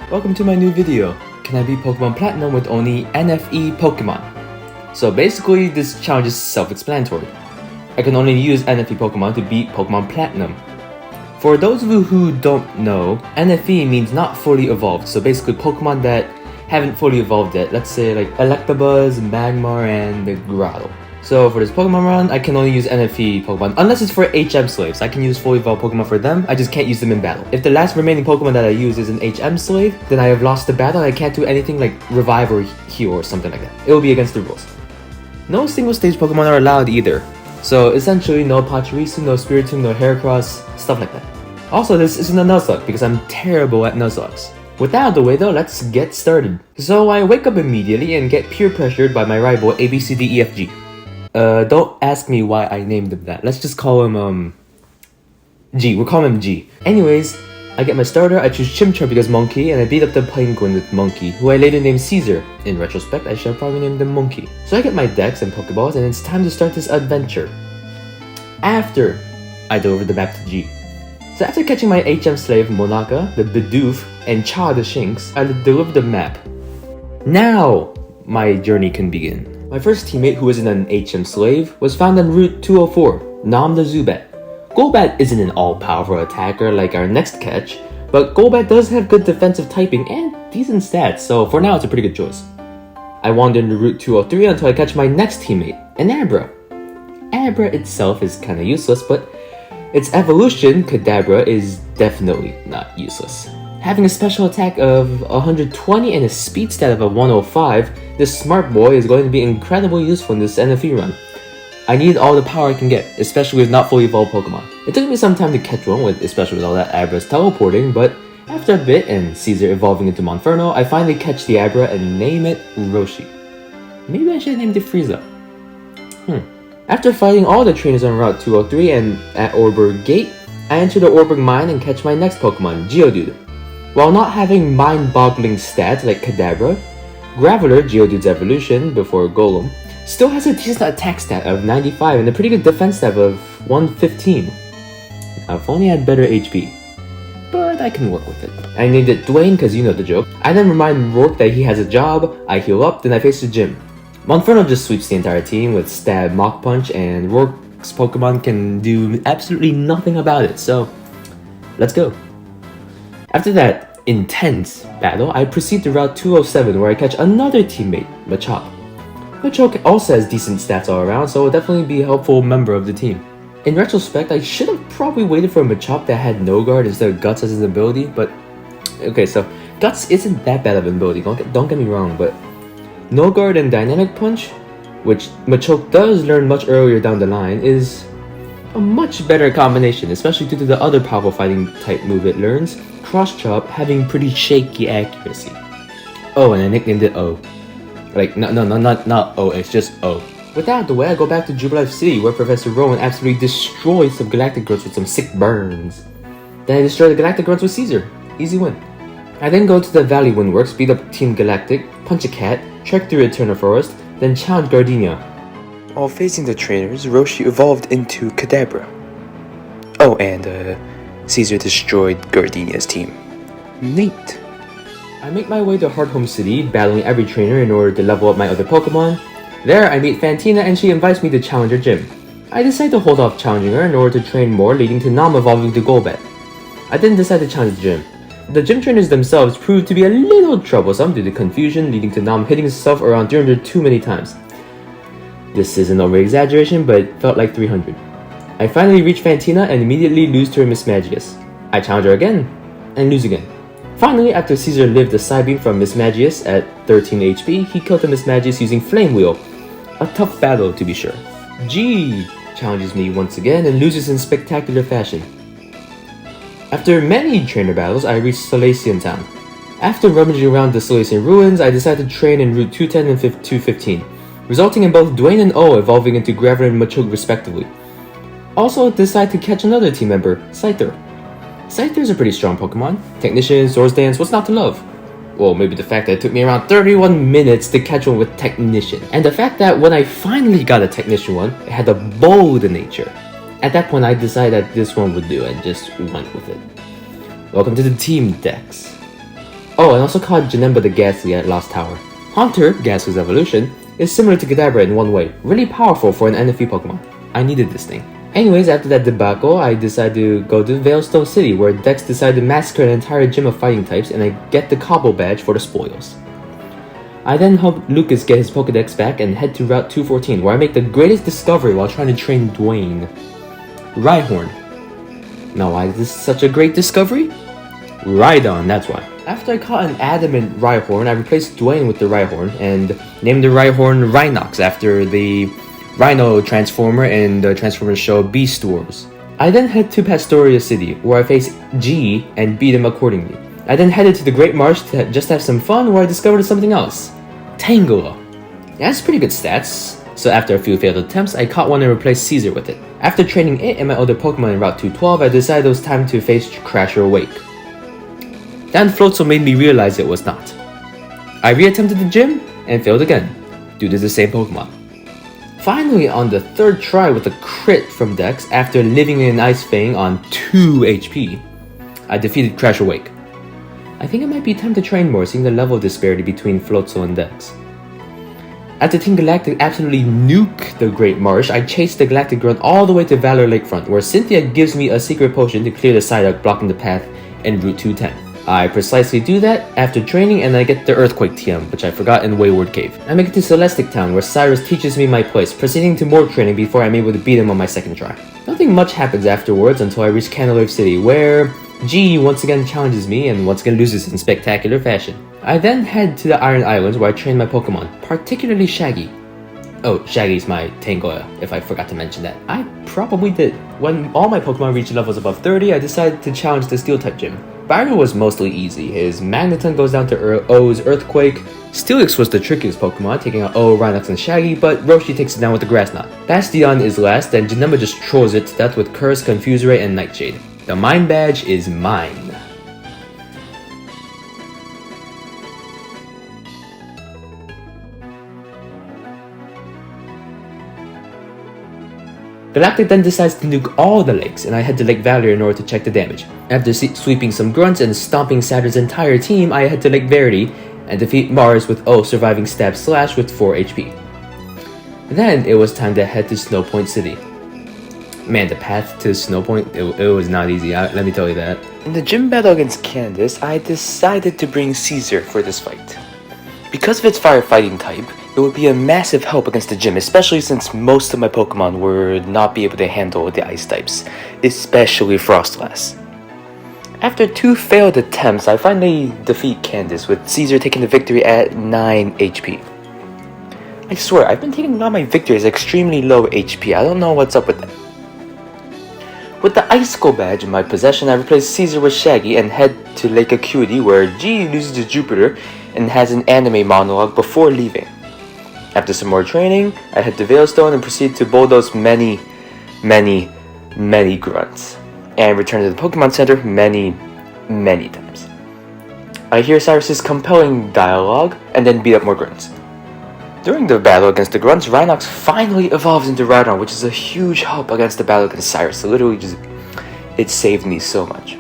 Welcome to my new video. Can I beat Pokemon Platinum with only NFE Pokemon? So basically, this challenge is self-explanatory. I can only use NFE Pokemon to beat Pokemon Platinum. For those of you who don't know, NFE means not fully evolved, so basically Pokemon that haven't fully evolved yet. Let's say like Electabuzz, Magmar, and the Grotto. So for this Pokemon run, I can only use NFE Pokemon, unless it's for HM slaves. I can use fully evolved Pokemon for them, I just can't use them in battle. If the last remaining Pokemon that I use is an HM slave, then I have lost the battle and I can't do anything like revive or heal or something like that. It will be against the rules. No single stage Pokemon are allowed either. So essentially no Pachirisu, no Spiritomb, no Heracross, stuff like that. Also, this isn't a Nuzlocke because I'm terrible at Nuzlockes. With that out of the way though, let's get started. So I wake up immediately and get peer pressured by my rival ABCDEFG. Don't ask me why I named him that. Let's just call him, G. We'll call him G. Anyways, I get my starter, I choose Chimchar because Monkey, and I beat up the Penguin with Monkey, who I later named Caesar. In retrospect, I should have probably named him Monkey. So I get my Dex and Pokeballs, and it's time to start this adventure. After I deliver the map to G. So after catching my HM slave Monaka, the Bidoof, and Cha the Shinx, I deliver the map. Now, my journey can begin. My first teammate, who isn't an HM slave, was found on Route 204, Nam the Zubat. Golbat isn't an all-powerful attacker like our next catch, but Golbat does have good defensive typing and decent stats, so for now it's a pretty good choice. I wander into Route 203 until I catch my next teammate, an Abra. Abra itself is kinda useless, but its evolution, Kadabra, is definitely not useless. Having a special attack of 120 and a speed stat of a 105, this smart boy is going to be incredibly useful in this NFE run. I need all the power I can get, especially with not fully evolved Pokemon. It took me some time to catch one, especially with all that Abra's teleporting, but after a bit and Caesar evolving into Monferno, I finally catch the Abra and name it Roshi. Maybe I should have named it Frieza. After fighting all the trainers on Route 203 and at Orberg Gate, I enter the Orberg Mine and catch my next Pokemon, Geodude. While not having mind-boggling stats like Kadabra, Graveler, Geodude's evolution before Golem, still has a decent attack stat of 95 and a pretty good defense stat of 115. I've only had better HP, but I can work with it. I named it Dwayne because you know the joke. I then remind Rourke that he has a job, I heal up, then I face the gym. Monferno just sweeps the entire team with Stab, Mach Punch, and Rourke's Pokemon can do absolutely nothing about it, so let's go. After that intense battle, I proceed to Route 207 where I catch another teammate, Machop. Machop also has decent stats all around, so will definitely be a helpful member of the team. In retrospect, I should have probably waited for a Machop that had no guard instead of Guts as his ability, but okay, so Guts isn't that bad of an ability, don't get me wrong, but No Guard and Dynamic Punch, which Machop does learn much earlier down the line, is a much better combination, especially due to the other powerful fighting type move it learns, Cross Chop having pretty shaky accuracy. Oh, and I nicknamed it O. Like, not O, it's just O. With that out of the way, I go back to Jubilife City where Professor Rowan absolutely destroys some Galactic Grunts with some sick burns. Then I destroy the Galactic Grunts with Caesar. Easy win. I then go to the Valley Windworks, beat up Team Galactic, punch a cat, trek through Eternal Forest, then challenge Gardenia. While facing the trainers, Roshi evolved into Kadabra. Oh, and Caesar destroyed Gardenia's team. Neat. I make my way to Hearthome City, battling every trainer in order to level up my other Pokemon. There, I meet Fantina and she invites me to challenge her gym. I decide to hold off challenging her in order to train more, leading to Nam evolving to Golbat. I then decide to challenge the gym. The gym trainers themselves proved to be a little troublesome due to confusion, leading to Nam hitting himself around 300 too many times. This is an over-exaggeration, but it felt like 300. I finally reach Fantina and immediately lose to her Mismagius. I challenge her again, and lose again. Finally, after Caesar lived a Psybeam from Mismagius at 13 HP, he killed the Mismagius using Flame Wheel. A tough battle to be sure. G challenges me once again and loses in spectacular fashion. After many trainer battles, I reach Salacian Town. After rummaging around the Salacian ruins, I decide to train in Route 210 and 215, resulting in both Dwayne and O evolving into Graveler and Machoke respectively. Also decide to catch another team member, Scyther. Scyther is a pretty strong Pokemon. Technician, Swords Dance, what's not to love? Well, maybe the fact that it took me around 31 minutes to catch one with Technician. And the fact that when I finally got a Technician one, it had a bold nature. At that point, I decided that this one would do and just went with it. Welcome to the team, Dex. Oh, and also caught Janemba the Ghastly at Lost Tower. Haunter, Ghastly's evolution, is similar to Kadabra in one way, really powerful for an NFE Pokemon. I needed this thing. Anyways, after that debacle, I decided to go to Veilstone City, where Dex decided to massacre an entire gym of fighting types, and I get the Cobble badge for the spoils. I then help Lucas get his Pokedex back and head to Route 214, where I make the greatest discovery while trying to train Dwayne. Rhyhorn. Now why is this such a great discovery? Rhydon, that's why. After I caught an adamant Rhyhorn, I replaced Dwayne with the Rhyhorn and named the Rhyhorn Rhinox after the Rhino Transformer in the Transformers show Beast Wars. I then head to Pastoria City, where I face G and beat him accordingly. I then headed to the Great Marsh to just have some fun, where I discovered something else. Tangela. It has pretty good stats, so after a few failed attempts, I caught one and replaced Caesar with it. After training it and my other Pokemon in Route 212, I decided it was time to face Crasher Wake. Then Floatzel made me realize it was not. I re-attempted the gym and failed again, due to the same Pokemon. Finally, on the third try with a crit from Dex, after living in Ice Fang on 2 HP, I defeated Crasher Wake. I think it might be time to train more, seeing the level disparity between Floatzel and Dex. After Team Galactic absolutely nuke the Great Marsh, I chased the Galactic Grunt all the way to Valor Lakefront, where Cynthia gives me a secret potion to clear the Psyduck blocking the path in Route 210. I precisely do that after training, and I get the Earthquake TM, which I forgot in Wayward Cave. I make it to Celestic Town, where Cyrus teaches me my place, proceeding to more training before I'm able to beat him on my second try. Nothing much happens afterwards until I reach Canalave City, where G once again challenges me and once again loses in spectacular fashion. I then head to the Iron Islands, where I train my Pokemon, particularly Shaggy. Oh, Shaggy's my Tangoya, if I forgot to mention that. I probably did. When all my Pokemon reached levels above 30, I decided to challenge the Steel-type gym. Byron was mostly easy. His Magneton goes down to O's Earthquake. Steelix was the trickiest Pokemon, taking out O, Rhinox, and Shaggy, but Roshi takes it down with the Grass Knot. Bastion is last, and Janemba just trolls it to death with Curse, Confuse Ray, and Nightshade. The Mind Badge is mine. Galactic then decides to nuke all the lakes, and I head to Lake Valerie in order to check the damage. After sweeping some grunts and stomping Saturn's entire team, I head to Lake Verity and defeat Mars with O surviving Stab Slash with 4 HP. Then it was time to head to Snowpoint City. Man, the path to Snowpoint, it was not easy, let me tell you that. In the gym battle against Candace, I decided to bring Caesar for this fight. Because of its firefighting type, it would be a massive help against the gym, especially since most of my Pokemon would not be able to handle the ice types, especially Frostlass. After 2 failed attempts, I finally defeat Candace, with Caesar taking the victory at 9 HP. I swear, I've been taking a lot of my victories at extremely low HP, I don't know what's up with that. With the Icicle badge in my possession, I replace Caesar with Shaggy and head to Lake Acuity, where G loses to Jupiter and has an anime monologue before leaving. After some more training, I head to Veilstone and proceed to bulldoze many grunts, and return to the Pokemon Center many times. I hear Cyrus's compelling dialogue, and then beat up more grunts. During the battle against the grunts, Rhinox finally evolves into Rhydon, which is a huge help against the battle against Cyrus. So literally it saved me so much.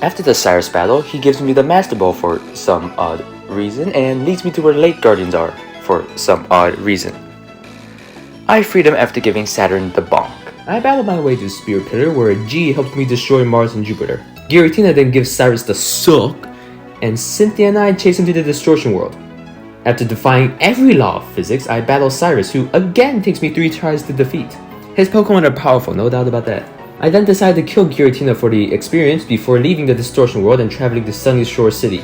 After the Cyrus battle, he gives me the Master Ball for some odd reason, and leads me to where Lake Guardians are for some odd reason. I freed him after giving Saturn the bonk. I battle my way to Spear Pillar, where G helps me destroy Mars and Jupiter. Giratina then gives Cyrus the suck, and Cynthia and I chase him to the Distortion World. After defying every law of physics, I battle Cyrus, who again takes me 3 tries to defeat. His Pokemon are powerful, no doubt about that. I then decide to kill Giratina for the experience before leaving the Distortion World and traveling to Sunny Shore City.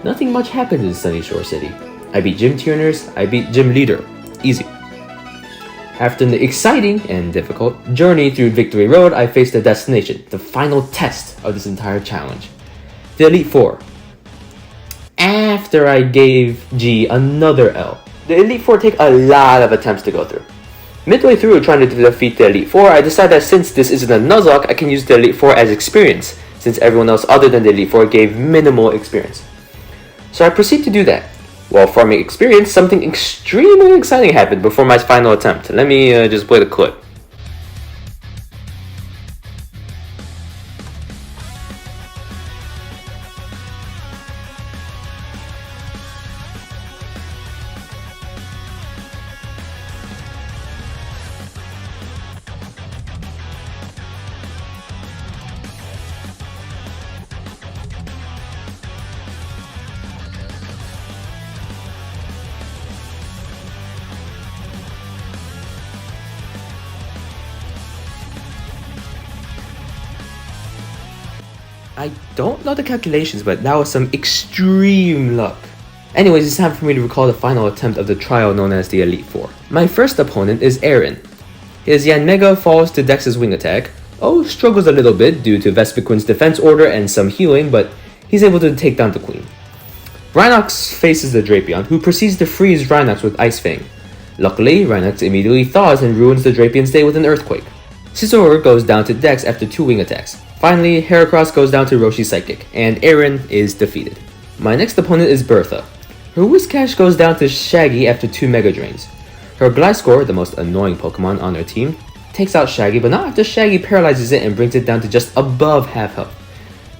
Nothing much happens in Sunny Shore City. I beat Gym Tuners, I beat Gym Leader. Easy. After an exciting and difficult journey through Victory Road, I face the destination, the final test of this entire challenge. The Elite Four. After I gave G another L, the Elite Four take a lot of attempts to go through. Midway through trying to defeat the Elite Four, I decided that since this isn't a Nuzlocke, I can use the Elite Four as experience, since everyone else other than the Elite Four gave minimal experience. So I proceed to do that. While farming experience, something extremely exciting happened before my final attempt. Let me just play the clip. I don't know the calculations, but that was some extreme luck. Anyways, it's time for me to recall the final attempt of the trial known as the Elite Four. My first opponent is Aaron. His Yanmega falls to Dex's wing attack. O struggles a little bit due to Vespiquen's defense order and some healing, but he's able to take down the queen. Rhinox faces the Drapion, who proceeds to freeze Rhinox with Ice Fang. Luckily, Rhinox immediately thaws and ruins the Drapion's day with an Earthquake. Scizor goes down to Dex after 2 wing attacks. Finally, Heracross goes down to Roshi's Psychic, and Aaron is defeated. My next opponent is Bertha. Her Whiscash goes down to Shaggy after 2 Mega Drains. Her Gliscor, the most annoying Pokemon on her team, takes out Shaggy, but not after Shaggy paralyzes it and brings it down to just above half health.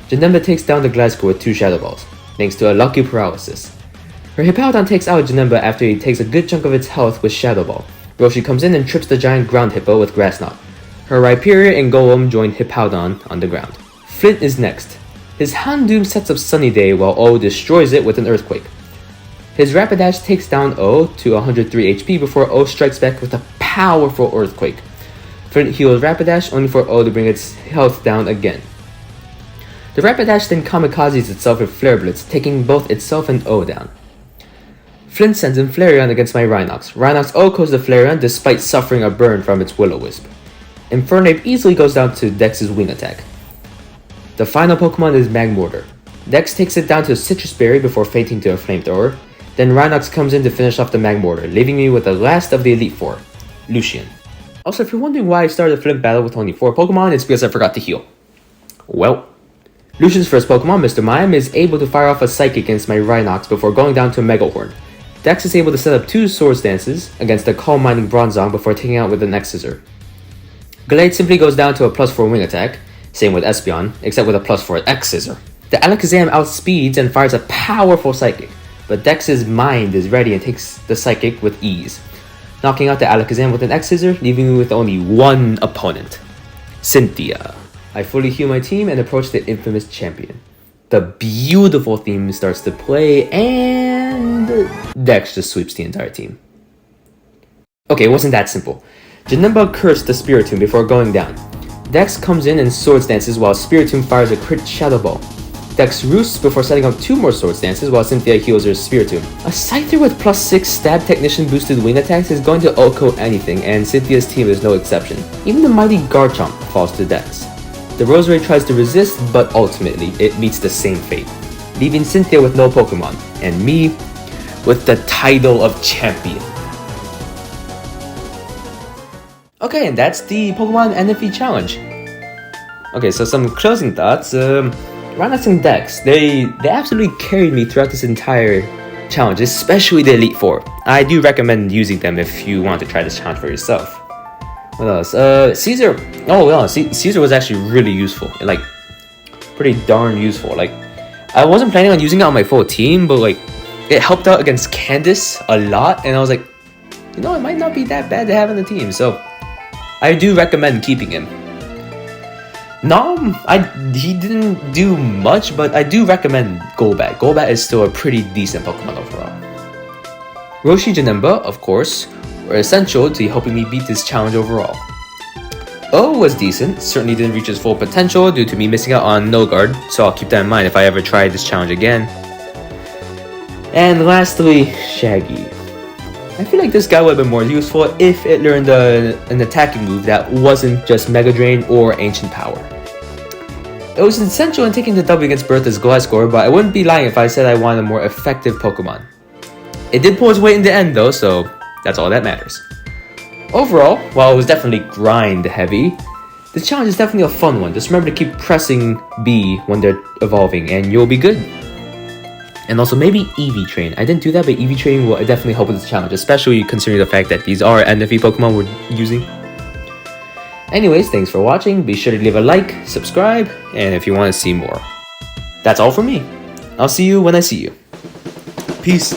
Janemba takes down the Gliscor with 2 Shadow Balls, thanks to a lucky paralysis. Her Hippowdon takes out Janemba after he takes a good chunk of its health with Shadow Ball. Roshi comes in and trips the giant ground hippo with Grass Knot. Her Rhyperior and Golem join Hippowdon on the ground. Flint is next. His Houndoom sets up Sunny Day while O destroys it with an Earthquake. His Rapidash takes down O to 103 HP before O strikes back with a powerful Earthquake. Flint heals Rapidash only for O to bring its health down again. The Rapidash then kamikazes itself with Flare Blitz, taking both itself and O down. Flint sends in Flareon against my Rhinox. Rhinox OHKOs the Flareon despite suffering a burn from its Will-O-Wisp. Infernape easily goes down to Dex's wing attack. The final Pokemon is Magmortar. Dex takes it down to Citrus Berry before fainting to a Flamethrower. Then Rhinox comes in to finish off the Magmortar, leaving me with the last of the Elite Four, Lucian. Also, if you're wondering why I started the Flint battle with only 4 Pokemon, it's because I forgot to heal. Well, Lucian's first Pokemon, Mr. Mime, is able to fire off a Psychic against my Rhinox before going down to a Megahorn. Dex is able to set up 2 Swords Dances against the Calm Minding Bronzong before taking out with an X-Scissor. Gallade simply goes down to a +4 wing attack, same with Espeon, except with a +4 X-Scissor. The Alakazam outspeeds and fires a powerful Psychic, but Dex's mind is ready and takes the Psychic with ease, knocking out the Alakazam with an X-Scissor, leaving me with only 1 opponent, Cynthia. I fully heal my team and approach the infamous champion. The beautiful theme starts to play, and Dex just sweeps the entire team. Okay, it wasn't that simple. Janemba cursed the Spiritomb before going down. Dex comes in and Swords Dances while Spiritomb fires a crit Shadow Ball. Dex roosts before setting up 2 more Swords Dances while Cynthia heals her Spiritomb. A Scyther with +6 Stab Technician boosted wing attacks is going to OHKO anything, and Cynthia's team is no exception. Even the mighty Garchomp falls to Dex. The Roserade tries to resist, but ultimately it meets the same fate, leaving Cynthia with no Pokemon, and me with the title of champion. Okay, and that's the Pokemon NFE challenge. Okay, so some closing thoughts. Rhinox and Dex, they absolutely carried me throughout this entire challenge, especially the Elite Four. I do recommend using them if you want to try this challenge for yourself. What else? Caesar. Oh well, Caesar was actually really useful. Like, pretty darn useful. Like, I wasn't planning on using it on my full team, but like, it helped out against Candace a lot, and I was like, you know, it might not be that bad to have on the team. So, I do recommend keeping him. Nom, he didn't do much, but I do recommend Golbat. Golbat is still a pretty decent Pokemon overall. Roshi, Janemba, of course, were essential to helping me beat this challenge overall. O was decent, certainly didn't reach his full potential due to me missing out on No Guard, so I'll keep that in mind if I ever try this challenge again. And lastly, Shaggy. I feel like this guy would have been more useful if it learned an attacking move that wasn't just Mega Drain or Ancient Power. It was essential in taking the W against Bertha's Gliscor, but I wouldn't be lying if I said I wanted a more effective Pokemon. It did pull its weight in the end though, so that's all that matters. Overall, while it was definitely grind heavy, this challenge is definitely a fun one. Just remember to keep pressing B when they're evolving and you'll be good. And also maybe EV Train. I didn't do that, but EV Train will definitely help with this challenge, especially considering the fact that these are NFE Pokemon we're using. Anyways, thanks for watching. Be sure to leave a like, subscribe, and if you want to see more. That's all from me. I'll see you when I see you. Peace.